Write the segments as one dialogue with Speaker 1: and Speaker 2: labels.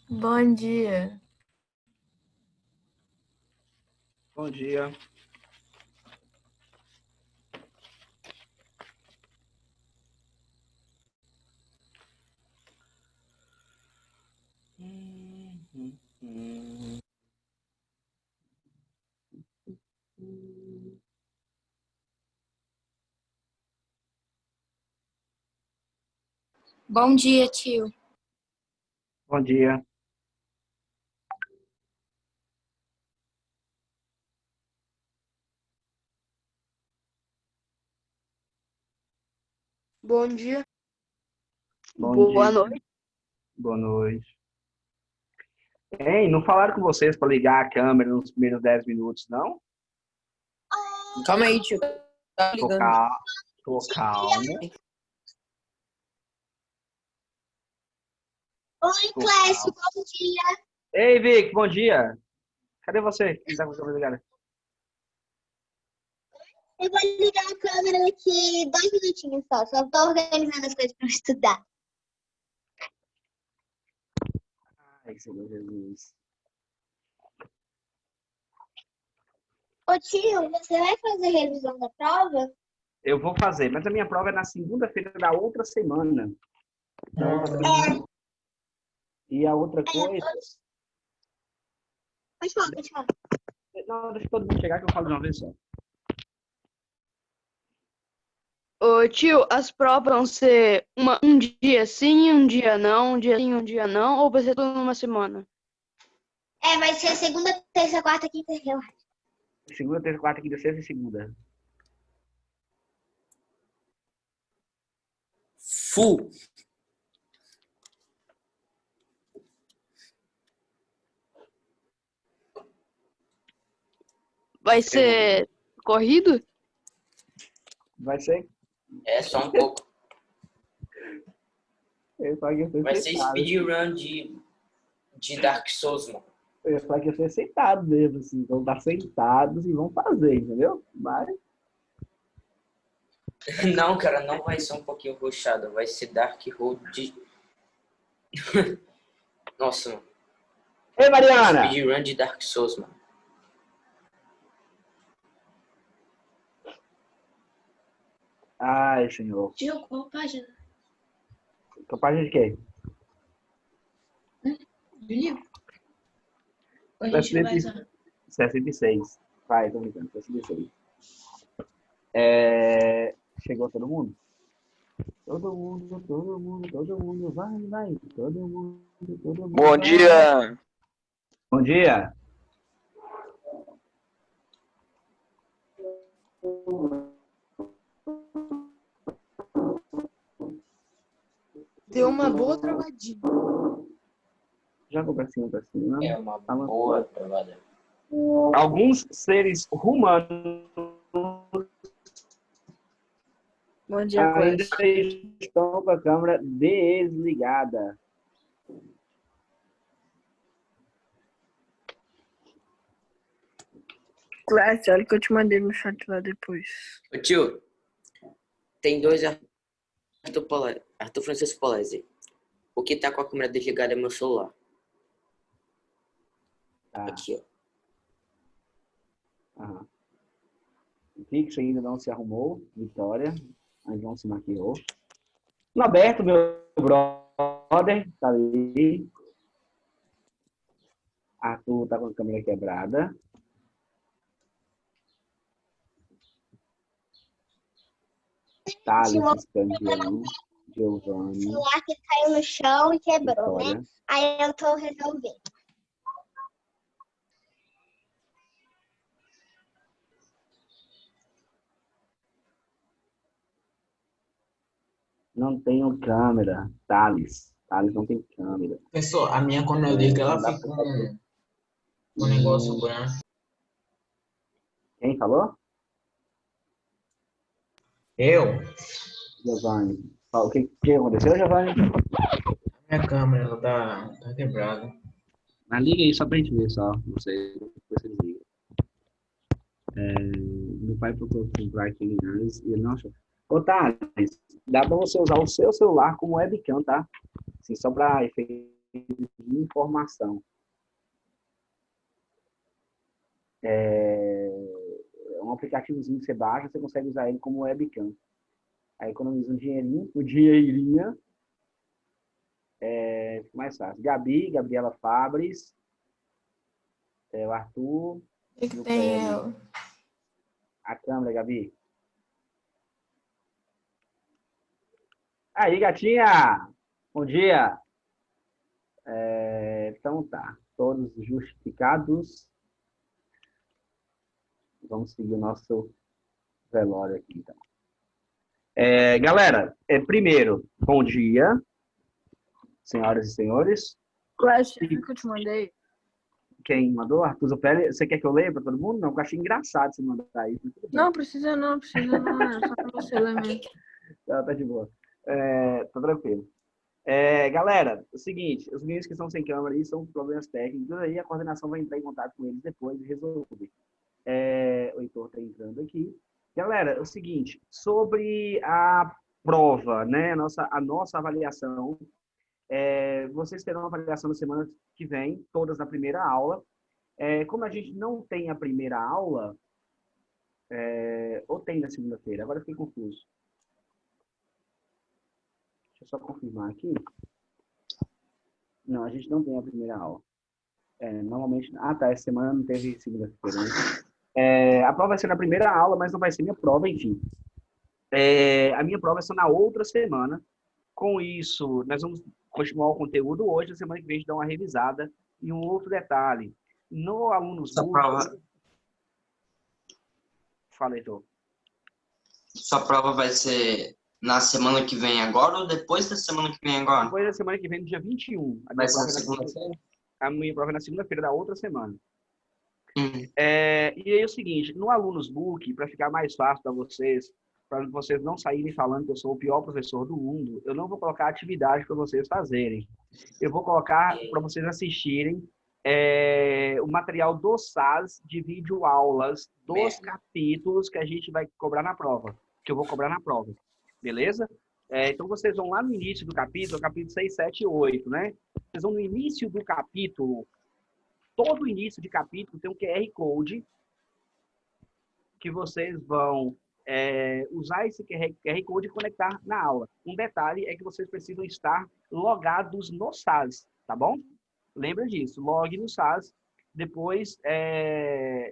Speaker 1: Bom dia.
Speaker 2: Bom dia.
Speaker 3: Bom dia, tio.
Speaker 2: Bom dia.
Speaker 4: Bom dia.
Speaker 2: Bom
Speaker 4: Boa
Speaker 2: dia.
Speaker 4: noite.
Speaker 2: Boa noite. Ei, não falaram com vocês para ligar a câmera nos primeiros 10 minutos, não?
Speaker 5: Calma aí, tio. Tá ligando.
Speaker 2: Tô calmo.
Speaker 3: Oi, Clécio, bom dia.
Speaker 2: Ei, Vic, bom dia. Cadê você? Que tá com a câmera ligada?
Speaker 3: Eu vou ligar a câmera daqui 2 minutinhos só. Só tô organizando as coisas para estudar.
Speaker 2: Ai, Senhor Jesus.
Speaker 3: Ô, tio, você vai fazer revisão da prova?
Speaker 2: Eu vou fazer, mas a minha prova é na segunda-feira da outra semana. Então, e a outra coisa...
Speaker 3: Pode falar, pode falar.
Speaker 2: Não, deixa todo mundo chegar que eu falo de uma vez só.
Speaker 4: Ô, tio, as provas vão ser um dia sim, um dia não, um dia sim, um dia não, ou vai ser tudo numa semana?
Speaker 3: Vai ser segunda, terça, quarta, quinta, eu acho.
Speaker 2: Segunda, terça, quarta, quinta, sexta e segunda.
Speaker 5: Full.
Speaker 4: Vai ser corrido?
Speaker 2: Vai ser?
Speaker 5: É só um pouco.
Speaker 2: Eu falo que eu
Speaker 5: Vai ser
Speaker 2: aceitado.
Speaker 5: speedrun de Dark Souls, mano.
Speaker 2: Eu falo que eu sou aceitado mesmo, assim. Vão estar sentados e vão fazer, entendeu? Mas...
Speaker 5: Não, cara, não vai ser um pouquinho rushado. Vai ser Dark Road de... Nossa, mano.
Speaker 2: Ei, Mariana!
Speaker 5: Speedrun de Dark Souls, mano.
Speaker 2: Ai, senhor.
Speaker 3: Tio, qual página?
Speaker 2: Tua página de quê?
Speaker 3: Do livro? A gente vai usar.
Speaker 2: 66. Vai, tô brincando. 66. Chegou todo mundo? Todo mundo, todo mundo, todo mundo. Vai, vai. Todo mundo, todo mundo.
Speaker 6: Bom
Speaker 2: vai.
Speaker 6: dia!
Speaker 2: Bom dia.
Speaker 4: Deu uma boa travadinha.
Speaker 2: Joga pra cima.
Speaker 5: É uma boa provada.
Speaker 2: Alguns seres humanos
Speaker 1: Bom dia,
Speaker 2: ainda
Speaker 1: Clécio.
Speaker 2: estão com a câmera desligada.
Speaker 1: Clécio, olha o que eu te mandei no chat lá depois.
Speaker 5: Ô, tio, tem dois Arthur Francisco Polese. O que tá com a câmera desligada é meu celular.
Speaker 2: Tá.
Speaker 5: Aqui, ó.
Speaker 2: Aham. O Pix ainda não se arrumou. Vitória. Aí não se maquiou. Norberto, meu brother, tá ali. Arthur tá com a câmera quebrada. Thales, campeão.
Speaker 3: O
Speaker 2: Giovanni.
Speaker 3: celular que caiu no chão e quebrou, né?
Speaker 2: Vitória.
Speaker 3: Aí eu tô resolvendo.
Speaker 2: Não tenho câmera. Thales. Thales não tem câmera.
Speaker 7: Pessoal, a minha quando eu ligo, ela fica um negócio branco.
Speaker 2: Quem falou?
Speaker 7: Eu,
Speaker 2: Giovanni. O que aconteceu, Giovanni?
Speaker 7: a minha câmera, ela tá quebrada.
Speaker 2: Mas liga aí só pra gente ver só. Não sei. Depois vocês ligam. Meu pai procurou comprar aqui em Minas e ele não achou. Ô, Thales, dá pra você usar o seu celular como webcam, tá? Assim, só pra efeito de informação. É um aplicativozinho que você baixa, você consegue usar ele como webcam. Aí economiza um dinheirinho, o dinheirinha, fica mais fácil. Gabriela Fabres, o Arthur,
Speaker 1: O que
Speaker 2: e o
Speaker 1: tem
Speaker 2: Pérez.
Speaker 1: ela?
Speaker 2: A câmera, Gabi. Aí, gatinha! Bom dia! Então tá, todos justificados. Vamos seguir o nosso velório aqui, então. Galera, primeiro, bom dia, senhoras e senhores.
Speaker 1: Qual é a chave que eu te mandei?
Speaker 2: Quem mandou? Arthur Zopelli. Você quer que eu leia para todo mundo? Não, eu achei engraçado você mandar isso.
Speaker 1: Não, precisa não. É só pra você ler mesmo.
Speaker 2: Tá de boa. Tá tranquilo. Galera, é o seguinte, os meninos que estão sem câmera aí são problemas técnicos, aí a coordenação vai entrar em contato com eles depois e resolver. O Heitor está entrando aqui. Galera, é o seguinte, sobre a prova, né, a nossa avaliação, vocês terão uma avaliação na semana que vem, todas na primeira aula. Como a gente não tem a primeira aula, ou tem na segunda-feira, agora eu fiquei confuso. Deixa eu só confirmar aqui. Não, a gente não tem a primeira aula. Normalmente... Ah, tá. Essa semana não teve segunda-feira. Né? A prova vai ser na primeira aula, mas não vai ser minha prova, enfim. A minha prova é só na outra semana. Com isso, nós vamos continuar o conteúdo hoje. Na semana que vem a gente dá uma revisada. E um outro detalhe. No Alunos
Speaker 7: Sua
Speaker 2: Book...
Speaker 7: prova,
Speaker 2: Fala, Heitor.
Speaker 7: sua prova vai ser na semana que vem agora ou depois da semana que vem agora?
Speaker 2: Depois da semana que vem, no dia 21.
Speaker 7: Vai ser na segunda-feira?
Speaker 2: A minha prova é na segunda-feira da outra semana.
Speaker 7: Uhum.
Speaker 2: E aí é o seguinte, no Alunos Book, para ficar mais fácil para vocês não saírem falando que eu sou o pior professor do mundo, eu não vou colocar atividade para vocês fazerem. Eu vou colocar para vocês assistirem o material do SAS de videoaulas dos capítulos que a gente vai cobrar na prova, que eu vou cobrar na prova. Beleza? Então, vocês vão lá no início do capítulo 6, 7 e 8, né? Vocês vão no início do capítulo, todo início de capítulo tem um QR Code que vocês vão usar esse QR Code e conectar na aula. Um detalhe é que vocês precisam estar logados no SAS, tá bom? Lembra disso, log no SAS, depois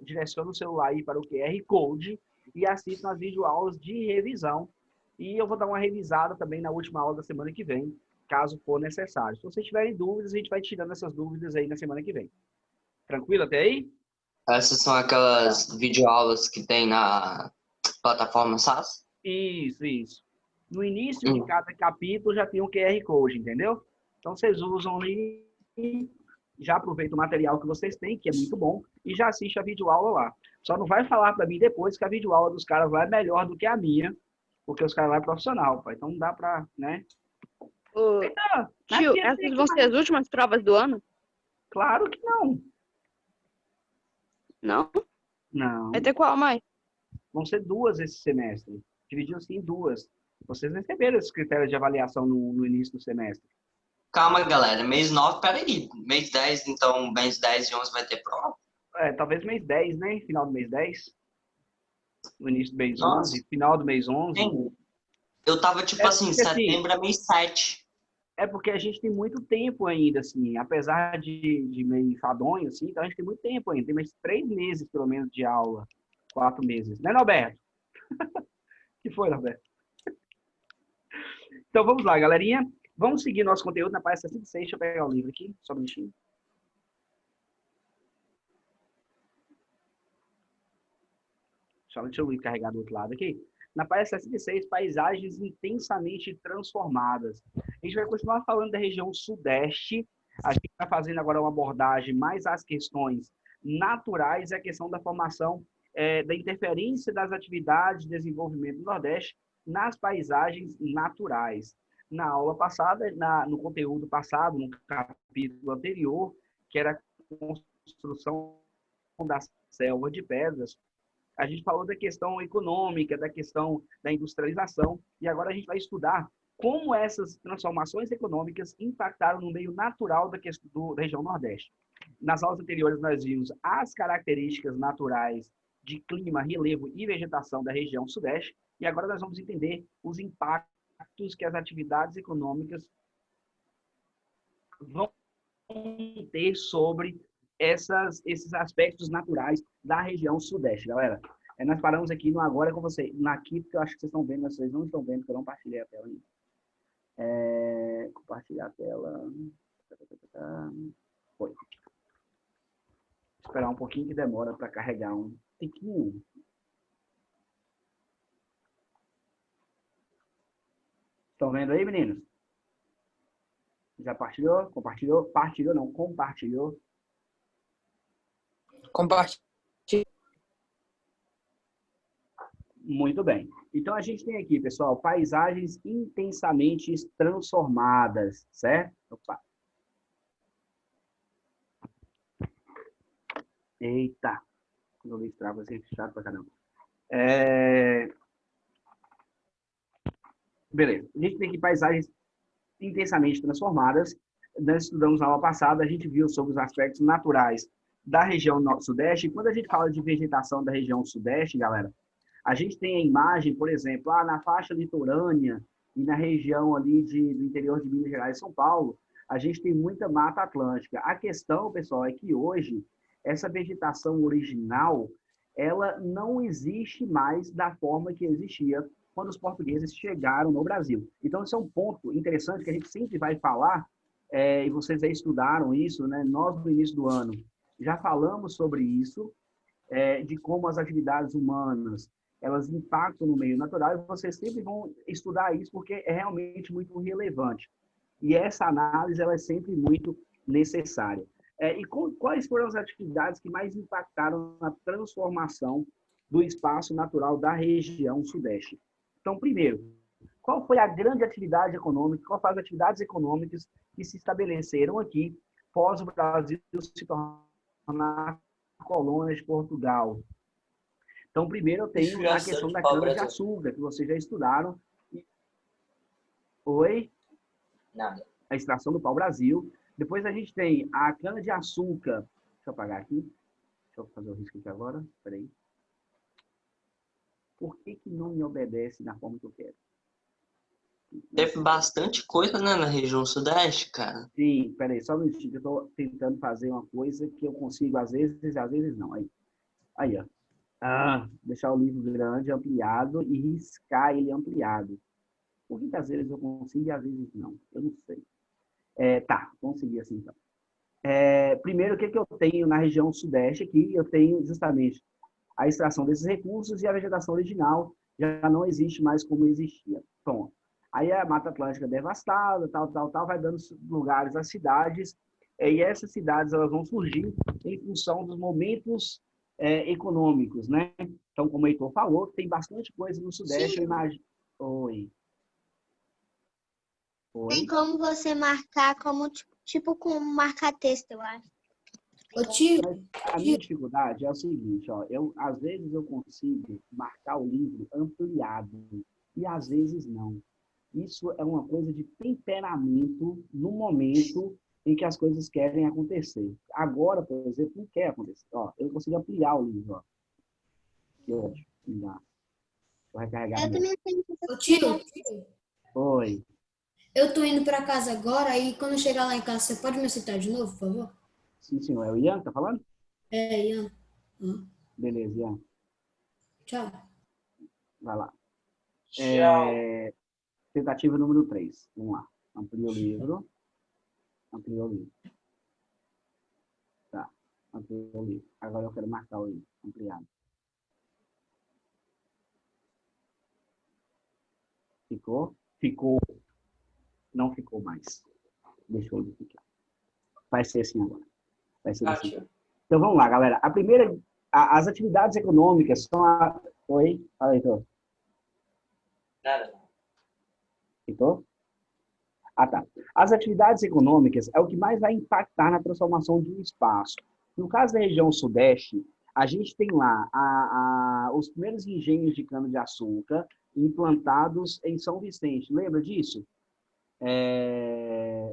Speaker 2: direciona o celular aí para o QR Code e assistam as videoaulas de revisão. E eu vou dar uma revisada também na última aula da semana que vem, caso for necessário. Se vocês tiverem dúvidas, a gente vai tirando essas dúvidas aí na semana que vem. Tranquilo até aí?
Speaker 7: Essas são aquelas videoaulas que tem na plataforma SAS?
Speaker 2: Isso. No início de cada capítulo já tem um QR Code, entendeu? Então vocês usam ali, já aproveita o material que vocês têm, que é muito bom, e já assiste a videoaula lá. Só não vai falar para mim depois que a videoaula dos caras vai melhor do que a minha, porque os caras lá é profissional, pai. Então não dá pra, né?
Speaker 4: Tio, essas vão ser as últimas provas do ano?
Speaker 2: Claro que não.
Speaker 4: Não?
Speaker 2: Não.
Speaker 4: Vai ter qual mais?
Speaker 2: Vão ser 2 esse semestre. Dividiu-se em 2. Vocês receberam esses critérios de avaliação no início do semestre.
Speaker 7: Calma, galera. Mês 9, peraí. Mês 10, então, mês 10 e 11 vai ter prova?
Speaker 2: Talvez mês 10, né? Final do mês 10. No início do mês
Speaker 7: Nossa.
Speaker 2: 11. Final do mês 11.
Speaker 7: Eu tava, tipo assim, setembro é mês 7.
Speaker 2: É porque a gente tem muito tempo ainda, assim. Apesar de meio enfadonho, assim, então a gente tem muito tempo ainda. Tem mais 3 meses, pelo menos, de aula. 4 meses. Né, Norberto? Que foi, Norberto? Então, vamos lá, galerinha. Vamos seguir nosso conteúdo na página 66. Deixa eu pegar o livro aqui, só um minutinho. Só deixa eu carregar do outro lado aqui. Na página 66, paisagens intensamente transformadas. A gente vai continuar falando da região sudeste. A gente está fazendo agora uma abordagem mais às questões naturais e a questão da formação, da interferência das atividades de desenvolvimento do Nordeste nas paisagens naturais. Na aula passada, no conteúdo passado, no capítulo anterior, que era a construção da selva de pedras, a gente falou da questão econômica, da questão da industrialização, e agora a gente vai estudar como essas transformações econômicas impactaram no meio natural da região Nordeste. Nas aulas anteriores, nós vimos as características naturais de clima, relevo e vegetação da região Sudeste, e agora nós vamos entender os impactos que as atividades econômicas vão ter sobre esses aspectos naturais da região Sudeste, galera. Nós paramos aqui no agora com vocês, aqui, porque eu acho que vocês estão vendo, mas vocês não estão vendo, porque eu não compartilhei a tela ainda. Compartilhar a tela. Foi. Esperar um pouquinho que demora para carregar um tiquinho. Estão vendo aí, meninos? Já partilhou? Compartilhou? Partilhou não, compartilhou.
Speaker 5: Compartilhe.
Speaker 2: Muito bem. Então, a gente tem aqui, pessoal, paisagens intensamente transformadas, certo? Opa. Eita. Quando eu listrava, assim, chato pra caramba. Beleza. A gente tem aqui paisagens intensamente transformadas. Nós estudamos na aula passada, a gente viu sobre os aspectos naturais da região Sudeste. E quando a gente fala de vegetação da região Sudeste, galera, a gente tem a imagem, por exemplo, na faixa litorânea e na região ali do interior de Minas Gerais e São Paulo, a gente tem muita Mata Atlântica. A questão, pessoal, é que hoje essa vegetação original, ela não existe mais da forma que existia quando os portugueses chegaram no Brasil. Então, esse é um ponto interessante que a gente sempre vai falar, e vocês já estudaram isso, né? Nós, no início do ano, já falamos sobre isso, de como as atividades humanas elas impactam no meio natural, e vocês sempre vão estudar isso porque é realmente muito relevante. E essa análise ela é sempre muito necessária. E quais foram as atividades que mais impactaram na transformação do espaço natural da região Sudeste? Então, primeiro, qual foi a grande atividade econômica, quais foram as atividades econômicas que se estabeleceram aqui pós o Brasil se tornar colônia de Portugal? Então, primeiro eu tenho a questão da cana-de-açúcar, que vocês já estudaram. Oi?
Speaker 5: Nada.
Speaker 2: A extração do pau-brasil. Depois a gente tem a cana-de-açúcar. Deixa eu apagar aqui. Deixa eu fazer o risco aqui agora. Espera aí. Por que não me obedece da forma que eu quero?
Speaker 7: Teve bastante coisa, né, na região Sudeste, cara.
Speaker 2: Sim, espera aí. Só um minutinho. Eu estou tentando fazer uma coisa que eu consigo às vezes não. Aí, ó. Deixar o livro grande, ampliado e riscar ele ampliado. Por que às vezes eu consigo e às vezes não? Eu não sei. Tá, consegui assim então. Primeiro, o que eu tenho na região Sudeste aqui? Eu tenho justamente a extração desses recursos e a vegetação original já não existe mais como existia. Pronto. Aí a Mata Atlântica devastada, tal, vai dando lugares às cidades, e essas cidades elas vão surgir em função dos momentos econômicos, né? Então, como o Heitor falou, tem bastante coisa no Sudeste, eu imagino... Oi.
Speaker 3: Tem como você marcar como, tipo como marcar texto, eu acho.
Speaker 6: Ô tio,
Speaker 2: A minha dificuldade é o seguinte, ó, às vezes eu consigo marcar o livro ampliado e às vezes não. Isso é uma coisa de temperamento no momento em que as coisas querem acontecer. Agora, por exemplo, não quer acontecer. Ó, eu consigo ampliar o livro. Ó. Que ótimo. Vou recarregar.
Speaker 3: Eu também tenho
Speaker 6: ô tio,
Speaker 2: Oi.
Speaker 6: eu tô indo pra casa agora e quando eu chegar lá em casa, você pode me aceitar de novo, por favor?
Speaker 2: Sim, senhor. É o Ian que tá falando?
Speaker 6: Ian.
Speaker 2: Beleza, Ian.
Speaker 6: Tchau.
Speaker 2: Vai lá.
Speaker 5: Tchau.
Speaker 2: Tentativa número 3. Vamos lá. Amplia o livro. Amplia o livro. Tá. Amplia o livro. Agora eu quero marcar o livro. Ampliado. Ficou? Ficou. Não ficou mais. Deixou ele ficar. Vai ser assim agora. Vai ser assim. Então vamos lá, galera. A primeira, as atividades econômicas são a... Oi? Fala aí, Heitor.
Speaker 5: Nada.
Speaker 2: Heitor? Tá. As atividades econômicas é o que mais vai impactar na transformação de um espaço. No caso da região Sudeste, a gente tem lá os primeiros engenhos de cana-de-açúcar, implantados em São Vicente. Lembra disso?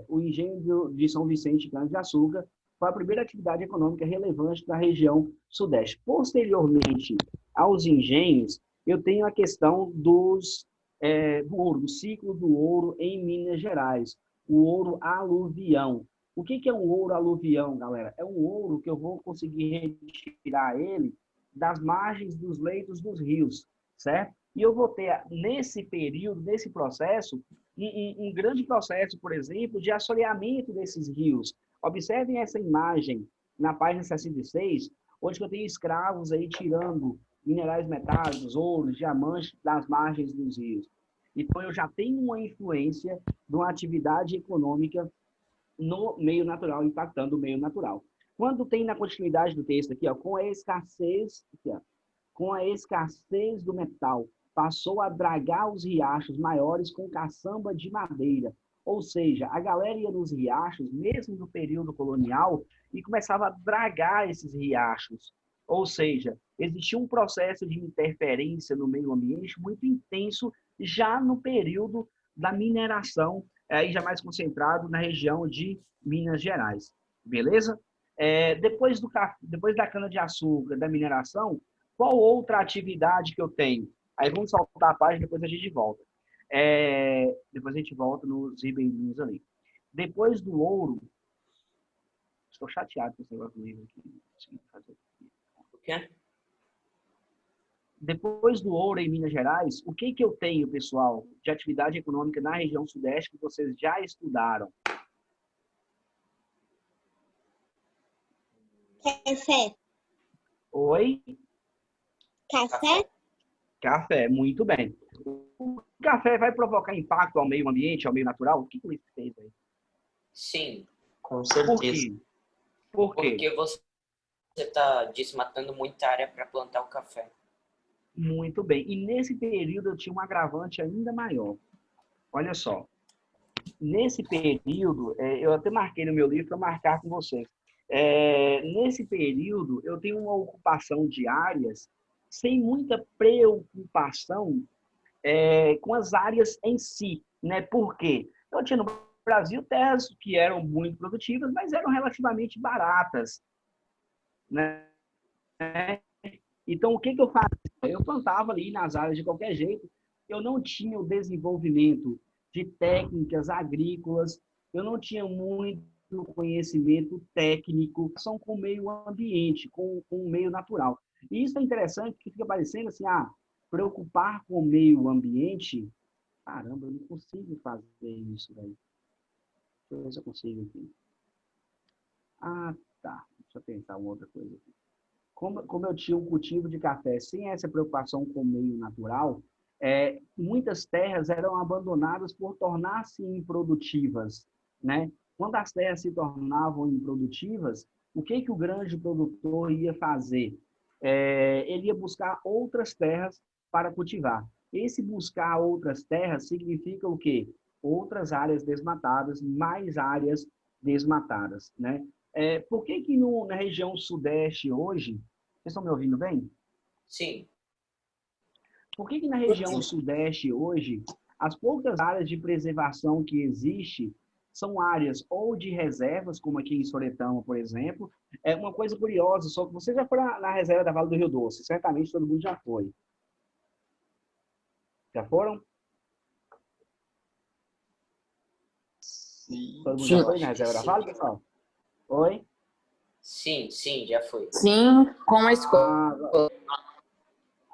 Speaker 2: O engenho de São Vicente de Cana-de-Açúcar foi a primeira atividade econômica relevante da região sudeste. Posteriormente aos engenhos, eu tenho a questão do ouro, do ciclo do ouro em Minas Gerais, o ouro aluvião. O que é um ouro aluvião, galera? É um ouro que eu vou conseguir retirar ele das margens dos leitos dos rios, certo? E eu vou ter, nesse período, nesse processo, um grande processo, por exemplo, de assoreamento desses rios. Observem essa imagem na página 66, onde eu tenho escravos aí tirando minerais metálicos, ouros, diamantes das margens dos rios. Então, eu já tenho uma influência de uma atividade econômica no meio natural, impactando o meio natural. Quando tem na continuidade do texto aqui, ó, com a escassez do metal, passou a dragar os riachos maiores com caçamba de madeira. Ou seja, a galera ia nos riachos, mesmo no período colonial, e começava a dragar esses riachos. Ou seja, existia um processo de interferência no meio ambiente muito intenso já no período da mineração, aí já mais concentrado na região de Minas Gerais. Beleza? Depois da cana-de-açúcar, da mineração, qual outra atividade que eu tenho? Aí vamos saltar a página, depois a gente volta. Depois a gente volta nos ribeirinhos ali. Depois do ouro, estou chateado com esse negócio do livro aqui.
Speaker 5: O quê?
Speaker 2: Depois do ouro em Minas Gerais, o que eu tenho, pessoal, de atividade econômica na região sudeste que vocês já estudaram?
Speaker 3: Café.
Speaker 2: Oi?
Speaker 3: Café?
Speaker 2: Café, muito bem. O café vai provocar impacto ao meio ambiente, ao meio natural? O que o Luiz fez aí?
Speaker 5: Sim,
Speaker 7: Com
Speaker 2: Por
Speaker 7: certeza.
Speaker 2: quê? Por quê?
Speaker 5: porque você está desmatando muita área para plantar o café.
Speaker 2: Muito bem. E nesse período eu tinha um agravante ainda maior. Olha só. Nesse período, eu até marquei no meu livro para marcar com vocês. Nesse período, eu tenho uma ocupação de áreas sem muita preocupação com as áreas em si, né? Por quê? Eu tinha no Brasil terras que eram muito produtivas, mas eram relativamente baratas, né? Então, o que eu fazia? Eu plantava ali nas áreas de qualquer jeito. Eu não tinha o desenvolvimento de técnicas agrícolas, eu não tinha muito conhecimento técnico com o meio ambiente, com o meio natural. E isso é interessante, porque fica parecendo assim, preocupar com o meio ambiente. Caramba, eu não consigo fazer isso, velho. Deixa eu ver se eu consigo aqui. Tá. Deixa eu tentar uma outra coisa aqui. Como eu tinha um cultivo de café sem essa preocupação com o meio natural, muitas terras eram abandonadas por tornar-se improdutivas, né? Quando as terras se tornavam improdutivas, o que o grande produtor ia fazer? Ele ia buscar outras terras para cultivar. Esse buscar outras terras significa o quê? Outras áreas desmatadas, mais áreas desmatadas, né? Por que na região sudeste hoje, vocês estão me ouvindo bem?
Speaker 5: Sim,
Speaker 2: Por que na região sudeste hoje, as poucas áreas de preservação que existem são áreas ou de reservas, como aqui em Soretama, por exemplo? É uma coisa curiosa, só que você já foi na reserva da Vale do Rio Doce, certamente todo mundo já foi. Já foram?
Speaker 7: Sim.
Speaker 2: Todo mundo
Speaker 5: Sim,
Speaker 2: já foi
Speaker 5: acho
Speaker 2: na
Speaker 5: que
Speaker 2: reserva da
Speaker 5: sim.
Speaker 2: Vale, pessoal? Oi?
Speaker 5: sim, já foi.
Speaker 1: Sim, com a escola.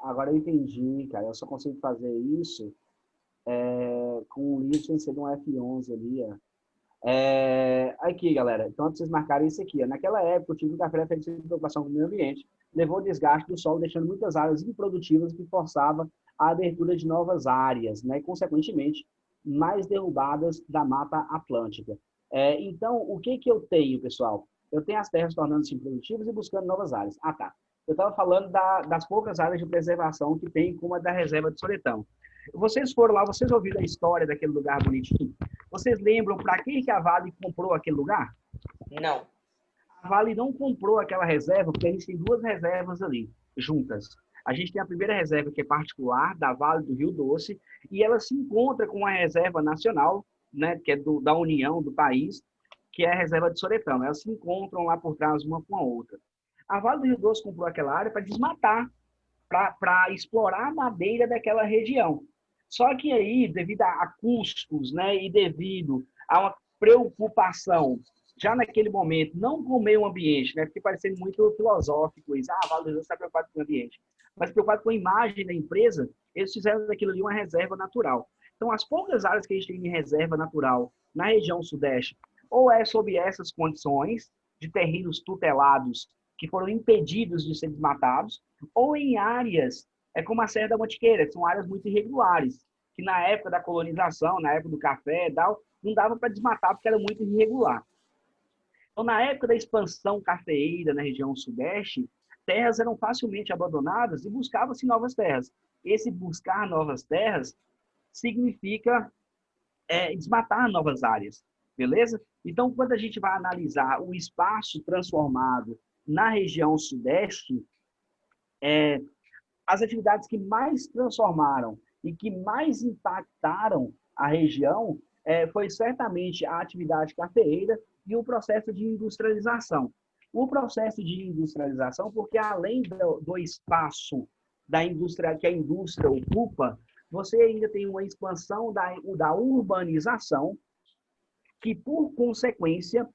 Speaker 2: Agora eu entendi, cara. Eu só consigo fazer isso com o livro sem ser de um F11 ali. Aqui, galera. Então, vocês marcarem isso aqui. Naquela época, o tipo de café feito sem preocupação com o meio ambiente levou ao desgaste do solo, deixando muitas áreas improdutivas que forçava a abertura de novas áreas, né? E, consequentemente, mais derrubadas da Mata Atlântica. Então, o que eu tenho, pessoal? Eu tenho as terras tornando-se improdutivas e buscando novas áreas. Tá. Eu estava falando das poucas áreas de preservação que tem, como a da reserva de Soretão. Vocês foram lá, vocês ouviram a história daquele lugar bonitinho? Vocês lembram para que a Vale comprou aquele lugar?
Speaker 5: Não,
Speaker 2: A Vale não comprou aquela reserva, porque a gente tem duas reservas ali, juntas. A gente tem a primeira reserva, que é particular, da Vale do Rio Doce, e ela se encontra com uma reserva nacional, né, que é da União, do país, que é a reserva de Soretama. Elas se encontram lá por trás uma com a outra. A Vale do Rio Doce comprou aquela área para desmatar, para explorar a madeira daquela região. Só que aí, devido a custos, né, e devido a uma preocupação, já naquele momento, não com o meio ambiente, né, porque parecendo muito filosófico, isso, a Vale do Rio Doce está preocupado com o ambiente, mas preocupado com a imagem da empresa, eles fizeram daquilo ali uma reserva natural. Então, as poucas áreas que a gente tem em reserva natural na região sudeste, ou é sob essas condições de terrenos tutelados que foram impedidos de ser desmatados, ou em áreas como a Serra da Mantiqueira, que são áreas muito irregulares, que na época da colonização, na época do café e tal, não dava para desmatar porque era muito irregular. Então, na época da expansão cafeeira na região sudeste, terras eram facilmente abandonadas e buscava-se novas terras. Esse buscar novas terras significa desmatar novas áreas, beleza? Então, quando a gente vai analisar o espaço transformado na região sudeste, as atividades que mais transformaram e que mais impactaram a região foi certamente a atividade cafeeira e o processo de industrialização. O processo de industrialização, porque além do espaço da indústria que a indústria ocupa, você ainda tem uma expansão da urbanização, que, por consequência,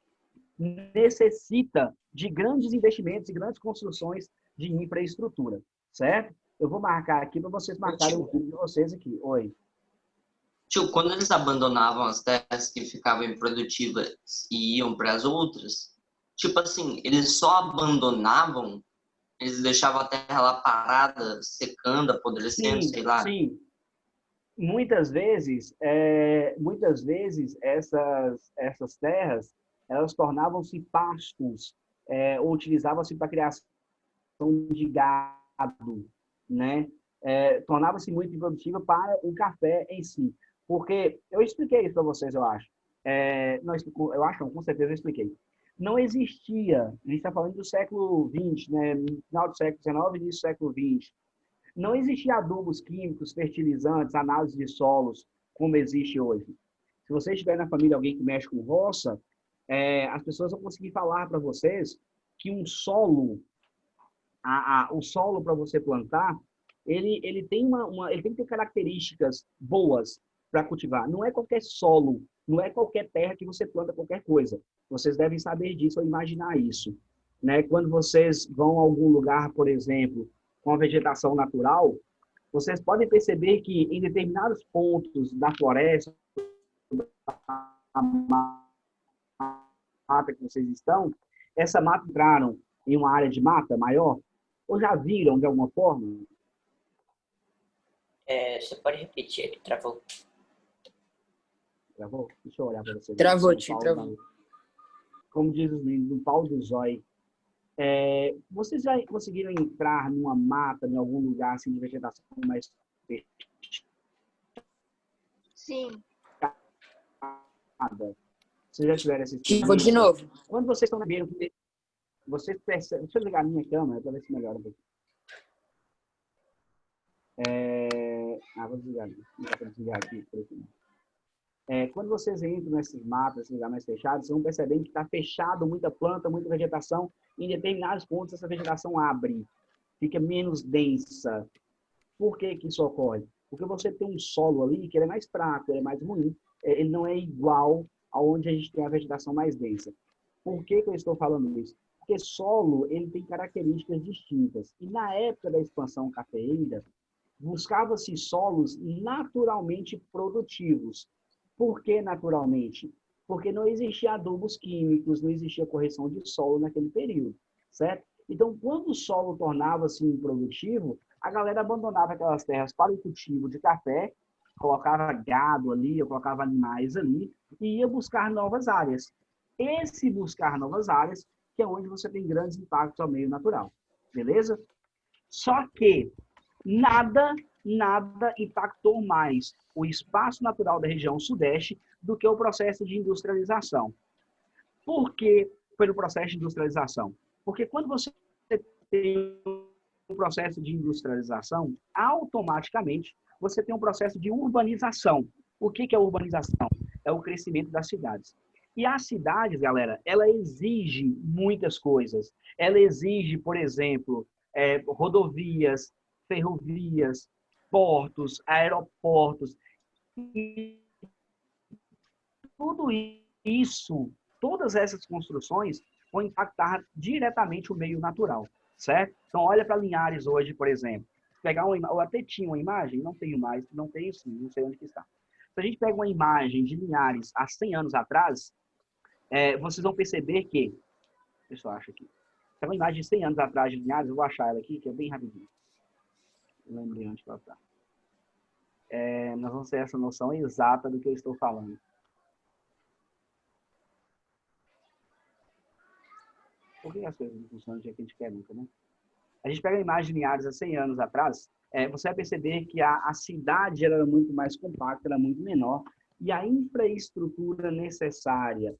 Speaker 2: necessita de grandes investimentos e grandes construções de infraestrutura, certo? Eu vou marcar aqui para vocês marcarem o vídeo de vocês aqui. Oi.
Speaker 7: Tio, quando eles abandonavam as terras que ficavam improdutivas e iam para as outras, tipo assim, eles só abandonavam, eles deixavam a terra lá parada, secando, apodrecendo,
Speaker 2: Sim,
Speaker 7: sei lá.
Speaker 2: sim. Muitas vezes essas terras, elas tornavam-se pastos, ou utilizavam-se para a criação de gado, né? Tornava-se muito improdutiva para o café em si. Porque eu expliquei isso para vocês, eu acho. Eu acho, com certeza eu expliquei. Não existia, a gente está falando do século XX, né? Final do século XIX, início do século XX. Não existia adubos químicos, fertilizantes, análise de solos, como existe hoje. Se você estiver na família alguém que mexe com roça, as pessoas vão conseguir falar para vocês que um solo, o solo para você plantar, ele tem ele tem que ter características boas para cultivar. Não é qualquer solo, não é qualquer terra que você planta qualquer coisa. Vocês devem saber disso ou imaginar isso, né? Quando vocês vão a algum lugar, por exemplo, com a vegetação natural, vocês podem perceber que em determinados pontos da floresta, da mata que vocês estão, essa mata entraram em uma área de mata maior, ou já viram de alguma forma?
Speaker 5: Você pode repetir aqui, travou.
Speaker 2: Travou? Deixa eu olhar para vocês.
Speaker 1: Travou, tio, travou.
Speaker 2: Como diz os meninos, no pau do zóio. Vocês já conseguiram entrar numa mata, em algum lugar assim, de vegetação mais
Speaker 3: Sim.
Speaker 2: fechada? Vocês já tiveram essa experiência?
Speaker 1: Vou de novo.
Speaker 2: Quando vocês estão vendo, vocês percebem... Deixa eu ligar a minha câmera para ver se melhora um pouquinho. Vou desligar ali. Não dá para desligar aqui. Quando vocês entram nessas matas, nesses lugares mais fechados, vocês vão percebendo que está fechado, muita planta, muita vegetação. Em determinados pontos, essa vegetação abre, fica menos densa. Por que que isso ocorre? Porque você tem um solo ali que ele é mais fraco, ele é mais ruim. Ele não é igual aonde a gente tem a vegetação mais densa. Por que que eu estou falando isso? Porque solo ele tem características distintas. E na época da expansão cafeeira, buscava-se solos naturalmente produtivos. Por que naturalmente? Porque não existia adubos químicos, não existia correção de solo naquele período, certo? Então, quando o solo tornava-se improdutivo, a galera abandonava aquelas terras para o cultivo de café, colocava gado ali, ou colocava animais ali, e ia buscar novas áreas. Esse buscar novas áreas, que é onde você tem grandes impactos ao meio natural, beleza? Só que nada impactou mais o espaço natural da região sudeste do que o processo de industrialização. Por que foi no processo de industrialização? Porque quando você tem processo de industrialização, automaticamente você tem um processo de urbanização. O que é urbanização? É o crescimento das cidades. E as cidades, galera, ela exige muitas coisas. Ela exige, por exemplo, rodovias, ferrovias, portos, aeroportos. E tudo isso, todas essas construções vão impactar diretamente o meio natural, certo? Então, olha para Linhares hoje, por exemplo. Pegar eu até tinha uma imagem, não tenho mais, não tenho sim, não sei onde que está. Se a gente pega uma imagem de Linhares há 100 anos atrás, vocês vão perceber que... Deixa eu achar aqui. Tem uma imagem de 100 anos atrás de Linhares, eu vou achar ela aqui, que é bem rapidinho. Eu lembrei onde ela está. Nós vamos ter essa noção exata do que eu estou falando. Por que as coisas não funcionam do jeito que a gente quer nunca, né? A gente pega a imagem de Linhares há 100 anos atrás, você vai perceber que a cidade era muito mais compacta, era muito menor, e a infraestrutura necessária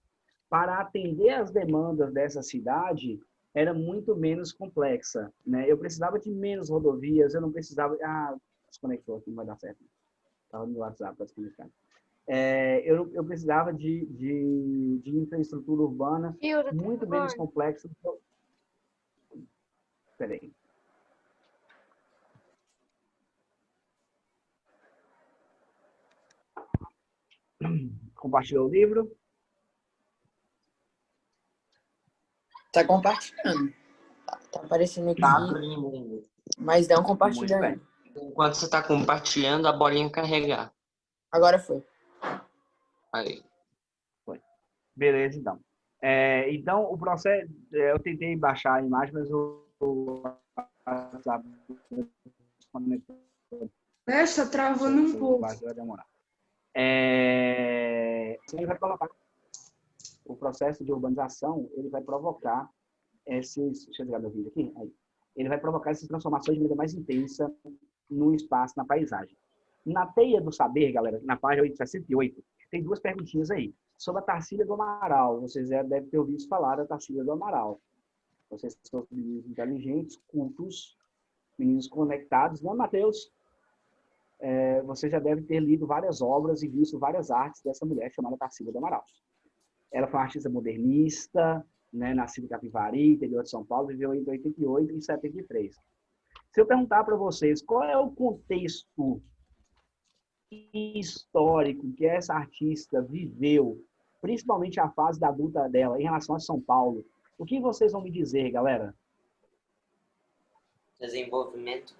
Speaker 2: para atender as demandas dessa cidade era muito menos complexa, né? Eu precisava de menos rodovias, eu não precisava... desconectou aqui, não vai dar certo. Estava no WhatsApp para desconectar. Eu precisava de infraestrutura urbana muito menos complexa. Espera aí. Compartilhou o livro?
Speaker 1: Tá compartilhando. Tá aparecendo aqui,
Speaker 7: Tá abrindo.
Speaker 1: mas não
Speaker 2: Muito
Speaker 1: compartilhando.
Speaker 2: bem.
Speaker 7: Enquanto você tá compartilhando, a bolinha carregar.
Speaker 1: Agora foi.
Speaker 7: Aí.
Speaker 2: Beleza, então. Então, o processo... eu tentei baixar a imagem, mas o WhatsApp...
Speaker 8: Essa travando um pouco.
Speaker 2: Vai demorar. Ele vai colocar... O processo de urbanização, ele vai provocar esses... Deixa eu ligar meu vídeo aqui. Aí. Ele vai provocar essas transformações de maneira mais intensa no espaço, na paisagem. Na Teia do Saber, galera, na página 868, tem duas perguntinhas aí. Sobre a Tarsila do Amaral. Vocês devem ter ouvido falar da Tarsila do Amaral. Vocês são meninos inteligentes, cultos, meninos conectados, né, Matheus? Você já deve ter lido várias obras e visto várias artes dessa mulher chamada Tarsila do Amaral. Ela foi uma artista modernista, né, nascida em Capivari, interior de São Paulo, viveu entre 88 e 73. Se eu perguntar para vocês qual é o contexto histórico que essa artista viveu, principalmente a fase da adulta dela, em relação a São Paulo, o que vocês vão me dizer, galera?
Speaker 5: Desenvolvimento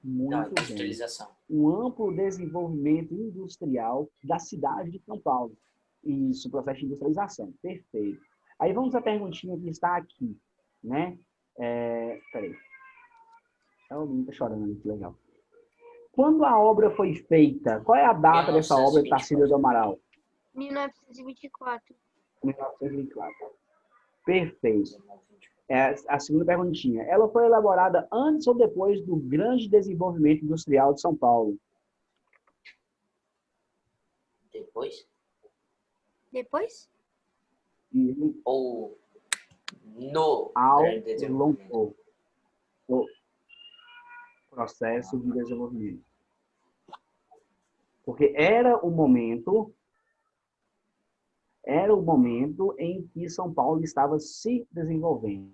Speaker 5: da
Speaker 2: Muito bem.
Speaker 5: industrialização.
Speaker 2: Um amplo desenvolvimento industrial da cidade de São Paulo. Isso, processo de industrialização. Perfeito. Aí vamos à perguntinha que está aqui, né? Peraí. O menino está chorando ali, que legal. Quando a obra foi feita, qual é a data dessa obra de Tarsila do Amaral?
Speaker 4: 1924.
Speaker 2: 1924. Perfeito. A segunda perguntinha. Ela foi elaborada antes ou depois do grande desenvolvimento industrial de São Paulo?
Speaker 5: Depois?
Speaker 4: Depois?
Speaker 5: Ou no
Speaker 2: Ao
Speaker 5: grande desenvolvimento?
Speaker 2: longo do processo de desenvolvimento. Porque era o momento em que São Paulo estava se desenvolvendo,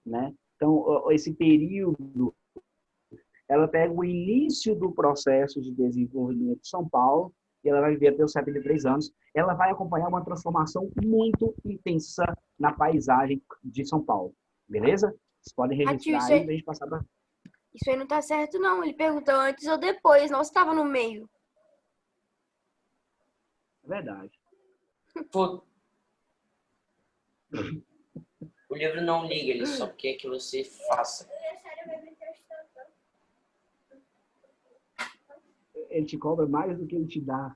Speaker 2: né? Então, esse período, ela pega o início do processo de desenvolvimento de São Paulo, e ela vai viver até os 73 anos, ela vai acompanhar uma transformação muito intensa na paisagem de São Paulo. Beleza? Vocês podem registrar aí pra gente passar pra...
Speaker 4: Isso aí não tá certo, não. Ele perguntou antes ou depois, não estava no meio.
Speaker 2: É verdade.
Speaker 5: Pô. O livro não liga, ele só quer que você faça.
Speaker 2: Ele te cobra mais do que ele te dá.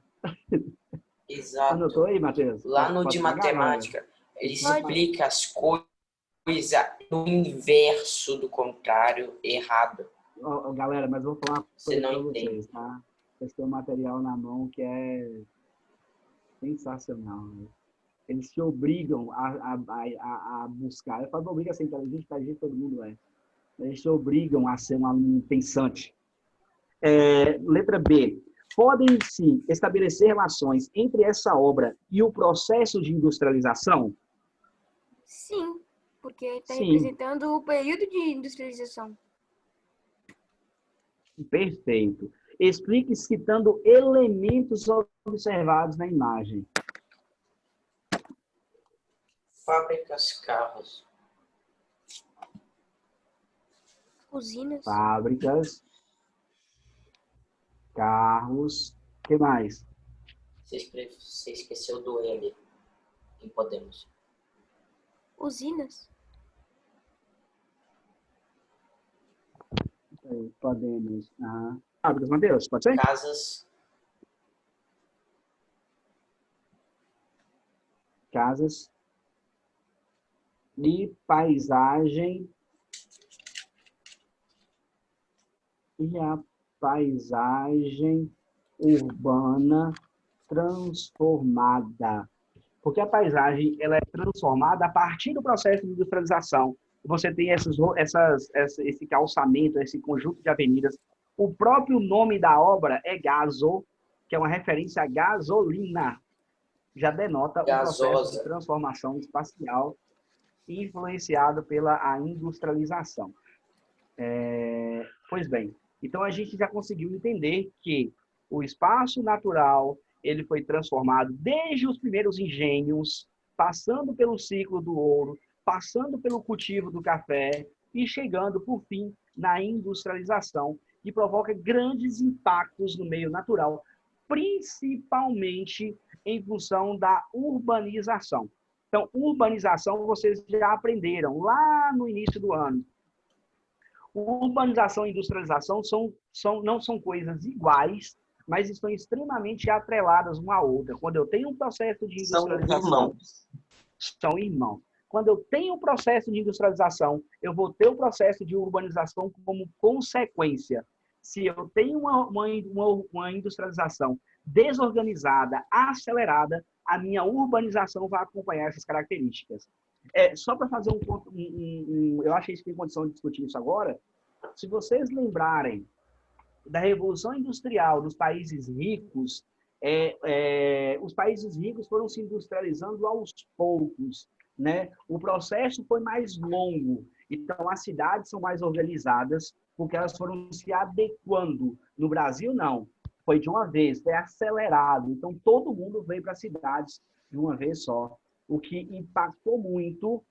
Speaker 5: Exato.
Speaker 2: Anotou aí, Matheus?
Speaker 5: Lá no de matemática, ele explica as coisas no inverso do contrário, errado.
Speaker 2: Galera, mas eu vou falar uma
Speaker 5: Você
Speaker 2: coisa pra
Speaker 5: não entende.
Speaker 2: vocês, tá? Vocês têm um material na mão que é sensacional, né? Eles te obrigam a buscar. Eu falo, obriga a ser inteligente todo mundo é. Eles te obrigam a ser um aluno pensante. Letra B. Podem-se estabelecer relações entre essa obra e o processo de industrialização?
Speaker 9: Sim, porque está
Speaker 2: Sim.
Speaker 9: representando o período de industrialização.
Speaker 2: Perfeito. Explique citando elementos observados na imagem.
Speaker 5: Fábricas, carros.
Speaker 9: Usinas.
Speaker 2: Fábricas, carros, o que mais?
Speaker 5: Você esqueceu do L em Podemos.
Speaker 9: Usinas.
Speaker 2: Podemos. Fábricas, Matheus, pode ser?
Speaker 5: Casas.
Speaker 2: Casas. E paisagem. E a paisagem urbana transformada. Porque a paisagem ela é transformada a partir do processo de industrialização. Você tem esse calçamento, esse conjunto de avenidas. O próprio nome da obra é gaso, que é uma referência à gasolina. Já denota o processo de transformação espacial influenciado pela industrialização. Pois bem, então a gente já conseguiu entender que o espaço natural ele foi transformado desde os primeiros engenhos, passando pelo ciclo do ouro, passando pelo cultivo do café e chegando, por fim, na industrialização, que provoca grandes impactos no meio natural, principalmente em função da urbanização. Então, urbanização, vocês já aprenderam lá no início do ano. Urbanização e industrialização não são coisas iguais, mas estão extremamente atreladas uma à outra. Quando eu tenho um processo de industrialização... São irmãos. Quando eu tenho um processo de industrialização, eu vou ter o processo de urbanização como consequência. Se eu tenho uma industrialização desorganizada, acelerada, a minha urbanização vai acompanhar essas características. Só para fazer eu achei que tem condição de discutir isso agora. Se vocês lembrarem da Revolução Industrial dos países ricos, os países ricos foram se industrializando aos poucos, né? O processo foi mais longo. Então, as cidades são mais organizadas porque elas foram se adequando. No Brasil, não. Foi de uma vez, foi acelerado. Então, todo mundo veio para as cidades de uma vez só, o que impactou muito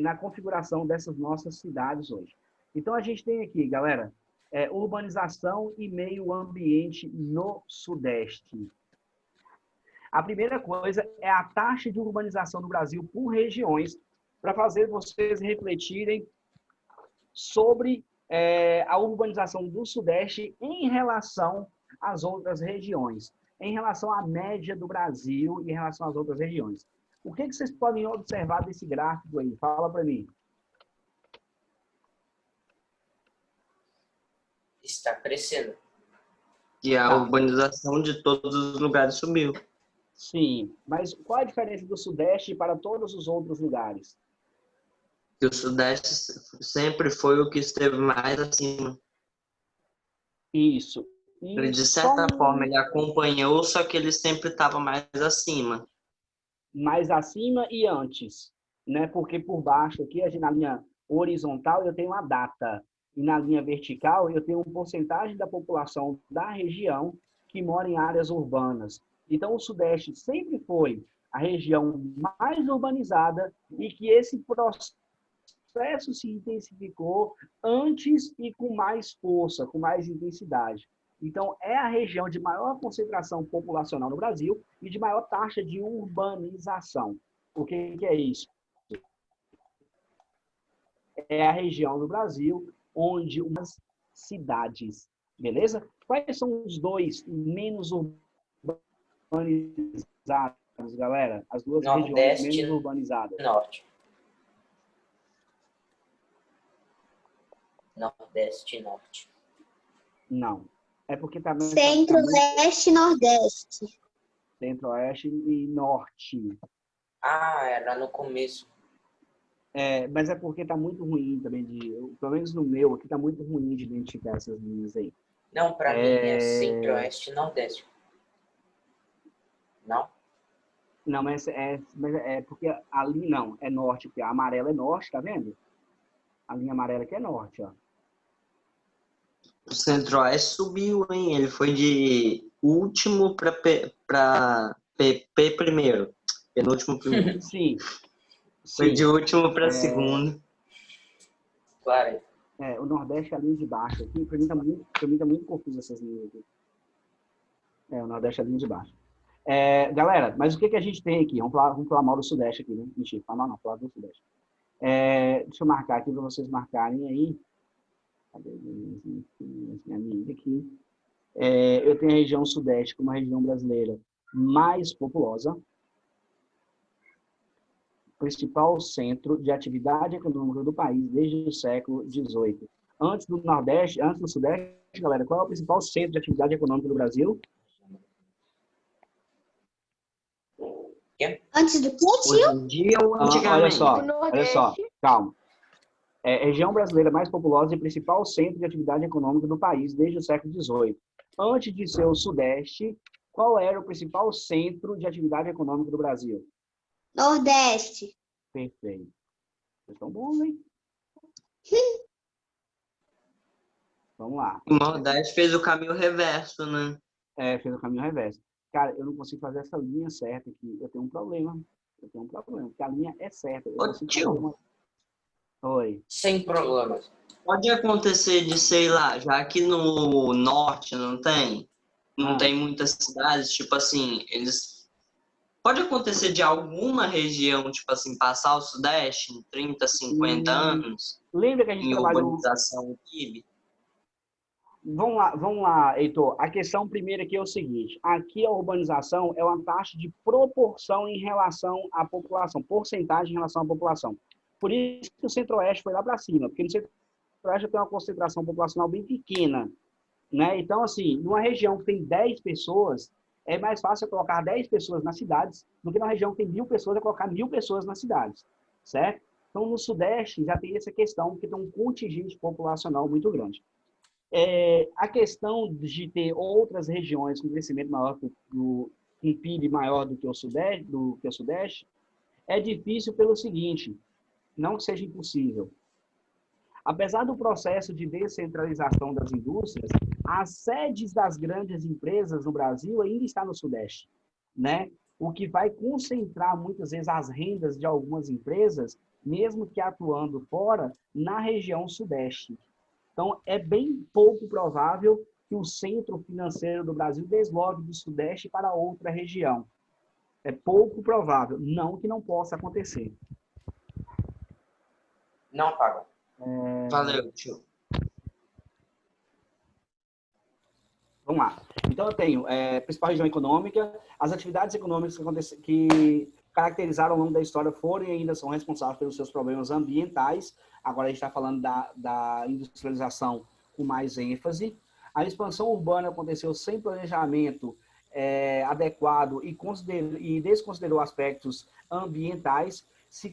Speaker 2: na configuração dessas nossas cidades hoje. Então, a gente tem aqui, galera, urbanização e meio ambiente no Sudeste. A primeira coisa é a taxa de urbanização no Brasil por regiões, para fazer vocês refletirem sobre a urbanização do Sudeste em relação às outras regiões, em relação à média do Brasil e em relação às outras regiões. O que vocês podem observar desse gráfico aí? Fala para mim.
Speaker 5: Está crescendo.
Speaker 7: E a urbanização de todos os lugares subiu.
Speaker 2: Sim, mas qual a diferença do Sudeste para todos os outros lugares?
Speaker 7: Que o Sudeste sempre foi o que esteve mais acima.
Speaker 2: Isso.
Speaker 7: Ele, de certa forma, ele acompanhou, só que ele sempre estava mais acima.
Speaker 2: Mais acima e antes, né? Porque por baixo aqui, na linha horizontal, eu tenho a data. E na linha vertical, eu tenho uma porcentagem da população da região que mora em áreas urbanas. Então, o Sudeste sempre foi a região mais urbanizada e que esse processo se intensificou antes e com mais força, com mais intensidade. Então, é a região de maior concentração populacional no Brasil e de maior taxa de urbanização. O que é isso? É a região do Brasil onde umas cidades, beleza? Quais são os dois menos urbanizados, galera? As duas regiões menos urbanizadas.
Speaker 5: Norte. Nordeste e Norte.
Speaker 2: Não. É porque também...
Speaker 3: Centro-Oeste e Nordeste.
Speaker 2: Centro-Oeste e Norte.
Speaker 5: Ah, era no começo.
Speaker 2: Mas é porque tá muito ruim também pelo menos no meu aqui tá muito ruim de identificar essas linhas aí.
Speaker 5: Não, pra mim é centro-oeste, nordeste. Não?
Speaker 2: Não, mas é porque ali não, é norte, porque a amarela é norte, tá vendo? A linha amarela aqui é norte, ó.
Speaker 7: O Centro-Oeste subiu, hein? Ele foi de último para P primeiro. Penúltimo primeiro.
Speaker 2: Sim.
Speaker 7: Foi de último para segundo.
Speaker 5: Claro.
Speaker 2: O Nordeste é a linha de baixo aqui. Pra mim tá muito confuso essas linhas aqui. O Nordeste é a linha de baixo. Galera, mas o que a gente tem aqui? Vamos falar mal do Sudeste aqui, né? Mentira, falar do Sudeste. Deixa eu marcar aqui para vocês marcarem aí. Cadê minha amiga aqui? Eu tenho a região Sudeste como a região brasileira mais populosa. Principal centro de atividade econômica do país desde o século XVIII. Antes do Sudeste, galera, qual é o principal centro de atividade econômica do Brasil?
Speaker 3: Antes do que, tio?
Speaker 7: Hoje em dia ou antigamente?
Speaker 2: Olha só, calma. Região brasileira mais populosa e principal centro de atividade econômica do país desde o século XVIII. Antes de ser o Sudeste, qual era o principal centro de atividade econômica do Brasil?
Speaker 3: Nordeste.
Speaker 2: Perfeito. Vocês estão bons, hein? Vamos lá.
Speaker 7: O Nordeste fez o caminho reverso, né?
Speaker 2: Fez o caminho reverso. Cara, eu não consigo fazer essa linha certa aqui. Eu tenho um problema. Porque a linha é certa. Oi.
Speaker 5: Sem problemas.
Speaker 7: Pode acontecer de, sei lá, já que no Norte não tem muitas cidades, tipo assim, Pode acontecer de alguma região, tipo assim, passar o Sudeste em 30, 50 anos?
Speaker 2: Lembra que a gente trabalhou...
Speaker 7: urbanização PIB?
Speaker 2: Vamos lá, Heitor. A questão primeira aqui é o seguinte. Aqui a urbanização é uma taxa de proporção em relação à população, porcentagem em relação à população. Por isso que o Centro-Oeste foi lá para cima, porque no Centro-Oeste tem uma concentração populacional bem pequena, né? Então, assim, numa região que tem 10 pessoas, é mais fácil colocar 10 pessoas nas cidades do que numa região que tem 1.000 pessoas, colocar 1.000 pessoas nas cidades, certo? Então, no Sudeste já tem essa questão, porque tem um contingente populacional muito grande. A questão de ter outras regiões com crescimento maior, com PIB maior do que o Sudeste, é difícil pelo seguinte, não que seja impossível. Apesar do processo de descentralização das indústrias, as sedes das grandes empresas no Brasil ainda estão no Sudeste, né? O que vai concentrar muitas vezes as rendas de algumas empresas, mesmo que atuando fora, na região Sudeste. Então, é bem pouco provável que o centro financeiro do Brasil desloque do Sudeste para outra região. É pouco provável, não que não possa acontecer.
Speaker 5: Não, Pago.
Speaker 7: Valeu, tio.
Speaker 2: Vamos lá. Então, eu tenho principal região econômica, as atividades econômicas que caracterizaram ao longo da história foram e ainda são responsáveis pelos seus problemas ambientais. Agora a gente está falando da industrialização com mais ênfase. A expansão urbana aconteceu sem planejamento adequado e desconsiderou aspectos ambientais. Se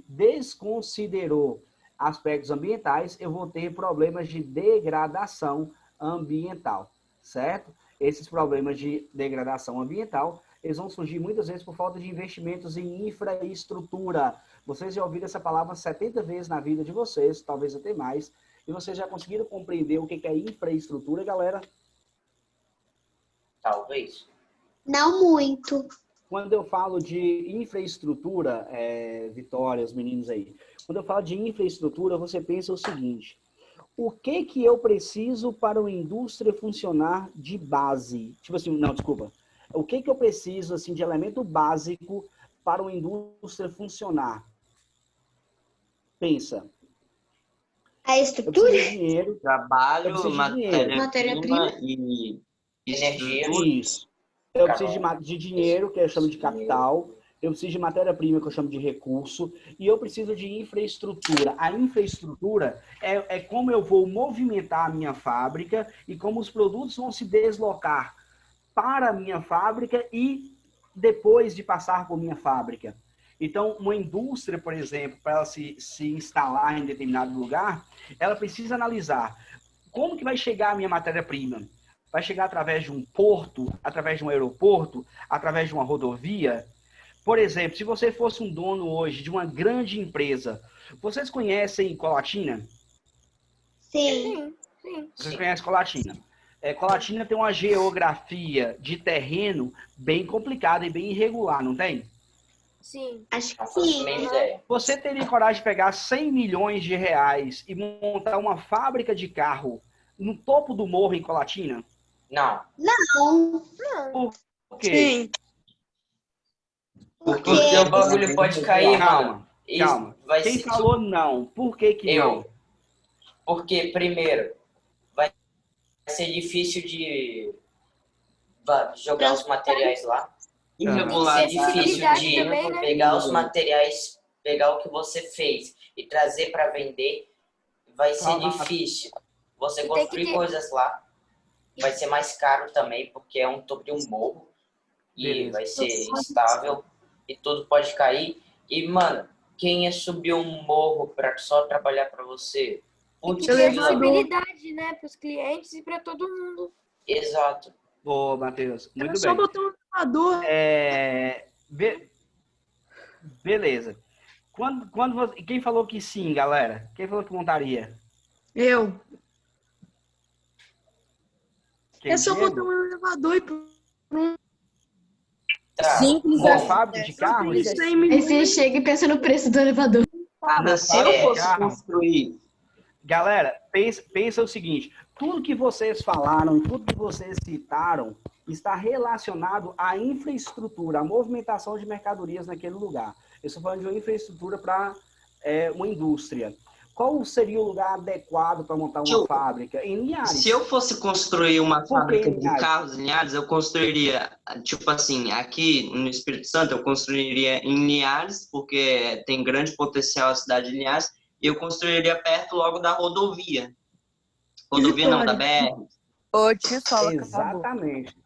Speaker 2: desconsiderou aspectos ambientais, eu vou ter problemas de degradação ambiental, certo? Esses problemas de degradação ambiental, eles vão surgir muitas vezes por falta de investimentos em infraestrutura. Vocês já ouviram essa palavra 70 vezes na vida de vocês, talvez até mais, e vocês já conseguiram compreender o que é infraestrutura, galera?
Speaker 5: Talvez.
Speaker 3: Não muito.
Speaker 2: Quando eu falo de infraestrutura, Vitória, os meninos aí, quando eu falo de infraestrutura, você pensa o seguinte: o que eu preciso para uma indústria funcionar de base? Tipo assim, não, desculpa. O que eu preciso assim, de elemento básico para uma indústria funcionar? Pensa.
Speaker 3: A estrutura?
Speaker 2: De dinheiro.
Speaker 7: Trabalho,
Speaker 3: matéria-prima
Speaker 7: e
Speaker 5: energia.
Speaker 2: Isso. Eu preciso de dinheiro, que eu chamo de capital. Eu preciso de matéria-prima, que eu chamo de recurso. E eu preciso de infraestrutura. A infraestrutura é como eu vou movimentar a minha fábrica e como os produtos vão se deslocar para a minha fábrica e depois de passar por minha fábrica. Então, uma indústria, por exemplo, para ela se instalar em determinado lugar, ela precisa analisar como que vai chegar a minha matéria-prima. Vai chegar através de um porto, através de um aeroporto, através de uma rodovia? Por exemplo, se você fosse um dono hoje de uma grande empresa, vocês conhecem Colatina?
Speaker 3: Sim.
Speaker 9: Sim.
Speaker 2: Vocês conhecem Colatina? Colatina tem uma geografia de terreno bem complicada e bem irregular, não tem?
Speaker 9: Sim.
Speaker 3: Acho que
Speaker 5: Não faço a
Speaker 3: sim.
Speaker 5: mínima ideia.
Speaker 2: Você teria coragem de pegar 100 milhões de reais e montar uma fábrica de carro no topo do morro em Colatina?
Speaker 5: Não.
Speaker 3: Não.
Speaker 2: Por quê?
Speaker 4: Sim.
Speaker 5: Porque o bagulho pode cair, mano.
Speaker 2: Calma,
Speaker 5: Isso
Speaker 2: calma.
Speaker 5: vai
Speaker 2: Quem
Speaker 5: ser
Speaker 2: falou não? Por que que
Speaker 5: eu.
Speaker 2: não?
Speaker 5: Porque, primeiro, vai ser difícil de jogar os materiais lá.
Speaker 7: Irregular.
Speaker 5: É difícil
Speaker 9: Acessibilidade
Speaker 5: de
Speaker 9: também, né?
Speaker 5: pegar os materiais, pegar o que você fez e trazer para vender. Vai ser
Speaker 2: Calma.
Speaker 5: difícil. Você
Speaker 9: E tem que
Speaker 5: construir
Speaker 9: ter-
Speaker 5: coisas lá vai ser mais caro também, porque é um topo de um morro. E
Speaker 2: Beleza.
Speaker 5: vai ser instável e tudo pode cair. E, mano, quem ia subir um morro para só trabalhar para você?
Speaker 9: Tem
Speaker 5: Putz,
Speaker 9: que ter
Speaker 5: mano.
Speaker 9: acessibilidade, né? Para os clientes e para todo mundo.
Speaker 5: Exato.
Speaker 2: Ô, Matheus,
Speaker 8: Era
Speaker 2: muito
Speaker 8: só
Speaker 2: bem.
Speaker 8: botar um elevador.
Speaker 2: Beleza. Quem falou que sim, galera? Quem falou que montaria?
Speaker 8: Eu.
Speaker 2: Quem,
Speaker 8: É só
Speaker 2: Diego?
Speaker 8: botar um elevador e pronto.
Speaker 5: Tá.
Speaker 1: Simples
Speaker 2: Uma
Speaker 1: assim.
Speaker 2: fábrica de carros?
Speaker 8: Tem 100
Speaker 6: Aí
Speaker 8: milhões.
Speaker 6: você chega e pensa no preço do elevador.
Speaker 7: Cara, se eu
Speaker 2: É,
Speaker 7: fosse
Speaker 2: carro.
Speaker 7: construir,
Speaker 2: Galera, pensa o seguinte, tudo que vocês falaram e tudo que vocês citaram está relacionado à infraestrutura, à movimentação de mercadorias naquele lugar. Eu estou falando de uma infraestrutura para uma indústria. Qual seria o lugar adequado para montar uma fábrica? Em Linhares.
Speaker 7: se eu fosse construir uma
Speaker 2: Por que
Speaker 7: fábrica
Speaker 2: em
Speaker 7: de
Speaker 2: Linhares?
Speaker 7: carros em Linhares, eu construiria, tipo assim, aqui no Espírito Santo, eu construiria em Linhares, porque tem grande potencial a cidade de Linhares, e eu construiria perto logo da rodovia. Rodovia não, da BR.
Speaker 1: Ô, tio Sola, acabou.
Speaker 2: Exatamente.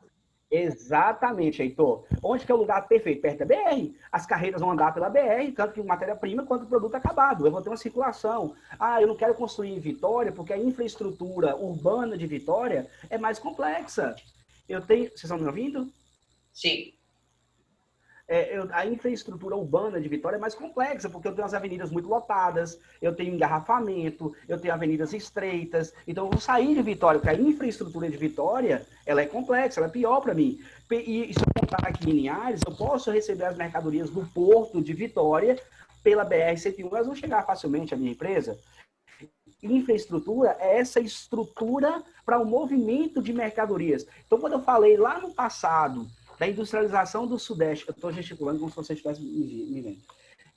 Speaker 2: Exatamente, Heitor. Onde que é o lugar perfeito? Perto da BR. As carreiras vão andar pela BR, tanto que matéria-prima quanto o produto acabado. Eu vou ter uma circulação. Ah, eu não quero construir em Vitória, porque a infraestrutura urbana de Vitória é mais complexa. Vocês estão me ouvindo?
Speaker 5: Sim.
Speaker 2: A infraestrutura urbana de Vitória é mais complexa, porque eu tenho as avenidas muito lotadas, eu tenho engarrafamento, eu tenho avenidas estreitas, então eu vou sair de Vitória, porque a infraestrutura de Vitória, ela é complexa, ela é pior para mim. E se eu montar aqui em Linhares, eu posso receber as mercadorias do porto de Vitória pela BR-101, elas vão chegar facilmente à minha empresa. Infraestrutura é essa estrutura para o movimento de mercadorias. Então, quando eu falei lá no passado da industrialização do Sudeste, eu estou gesticulando como se você estivesse me vendo.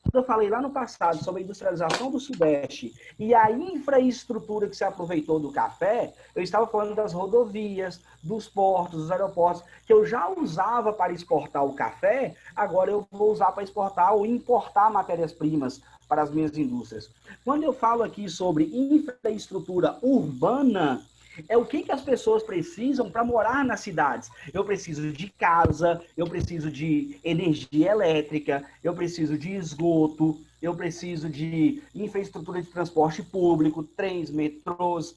Speaker 2: Quando eu falei lá no passado sobre a industrialização do Sudeste e a infraestrutura que se aproveitou do café, eu estava falando das rodovias, dos portos, dos aeroportos, que eu já usava para exportar o café, agora eu vou usar para exportar ou importar matérias-primas para as minhas indústrias. Quando eu falo aqui sobre infraestrutura urbana, é o que as pessoas precisam para morar nas cidades. Eu preciso de casa, eu preciso de energia elétrica, eu preciso de esgoto, eu preciso de infraestrutura de transporte público, trens, metrôs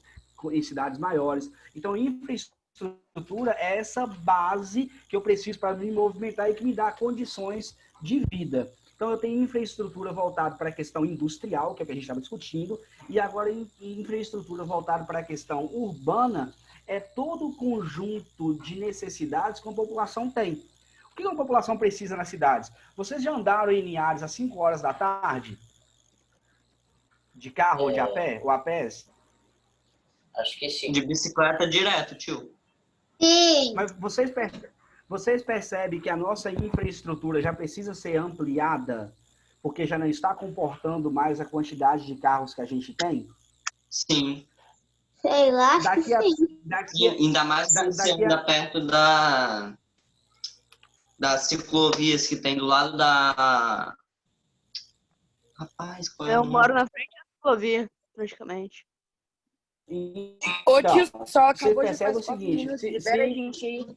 Speaker 2: em cidades maiores. Então, infraestrutura é essa base que eu preciso para me movimentar e que me dá condições de vida. Então, eu tenho infraestrutura voltada para a questão industrial, que é o que a gente estava discutindo, e agora infraestrutura voltada para a questão urbana é todo o conjunto de necessidades que a população tem. O que a população precisa nas cidades? Vocês já andaram em Linhares às 5 horas da tarde? De carro ou de a pé? Ou a pés?
Speaker 5: Acho que sim.
Speaker 7: De bicicleta direto, tio.
Speaker 3: Sim.
Speaker 2: Mas vocês percebem que a nossa infraestrutura já precisa ser ampliada, porque já não está comportando mais a quantidade de carros que a gente tem?
Speaker 7: Sim.
Speaker 3: Sei lá, acho que sim.
Speaker 7: E ainda mais se você anda perto das ciclovias que tem do lado da... Rapaz, qual é o
Speaker 4: Eu
Speaker 7: nome?
Speaker 4: moro na frente da ciclovia, praticamente.
Speaker 1: Ô, tio Sola,
Speaker 2: Você
Speaker 1: acabou de
Speaker 2: percebe
Speaker 1: fazer
Speaker 2: o seguinte,
Speaker 1: 4 minutos.
Speaker 2: se-
Speaker 1: Libera a
Speaker 2: se-
Speaker 1: gente aí.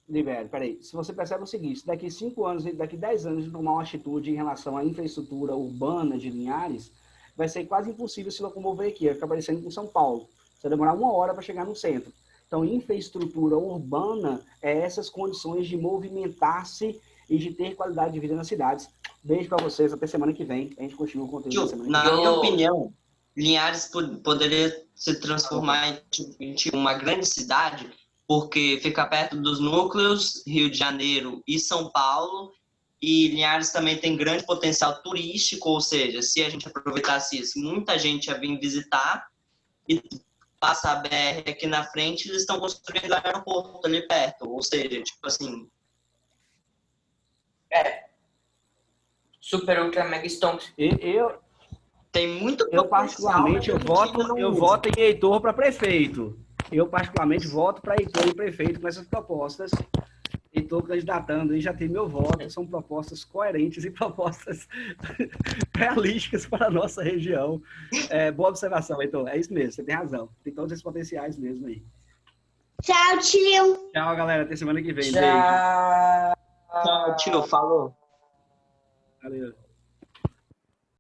Speaker 2: Libério, peraí. Se você percebe o seguinte, daqui 5 anos, daqui 10 anos, de tomar uma atitude em relação à infraestrutura urbana de Linhares, vai ser quase impossível se locomover aqui, vai ficar parecendo com São Paulo. Você vai demorar 1 hora para chegar no centro. Então, infraestrutura urbana é essas condições de movimentar-se e de ter qualidade de vida nas cidades. Beijo para vocês, até semana que vem. A gente continua o conteúdo da
Speaker 7: Tio,
Speaker 2: semana que
Speaker 7: na
Speaker 2: vem.
Speaker 7: minha opinião, Linhares poderia se transformar em uma grande cidade, porque fica perto dos núcleos Rio de Janeiro e São Paulo, e Linhares também tem grande potencial turístico, ou seja, se a gente aproveitasse isso, muita gente ia vir visitar, e passa a BR aqui na frente, eles estão construindo o aeroporto ali perto, ou seja, tipo assim...
Speaker 5: Super Ultra Mega Stonks.
Speaker 7: Tem muito
Speaker 2: Eu
Speaker 7: potencial,
Speaker 2: particularmente,
Speaker 7: mas a gente ainda não
Speaker 2: eu
Speaker 7: usa.
Speaker 2: voto em Heitor para prefeito. Eu particularmente voto para Heitor em prefeito com essas propostas. Heitor candidatando aí já tem meu voto. São propostas coerentes e propostas realísticas para a nossa região. Boa observação, Heitor. É isso mesmo, você tem razão. Tem todos esses potenciais mesmo aí.
Speaker 3: Tchau, tio.
Speaker 2: Tchau, galera. Até semana que vem.
Speaker 5: Tchau.
Speaker 7: Tchau, tio, falou.
Speaker 2: Beijo. Valeu.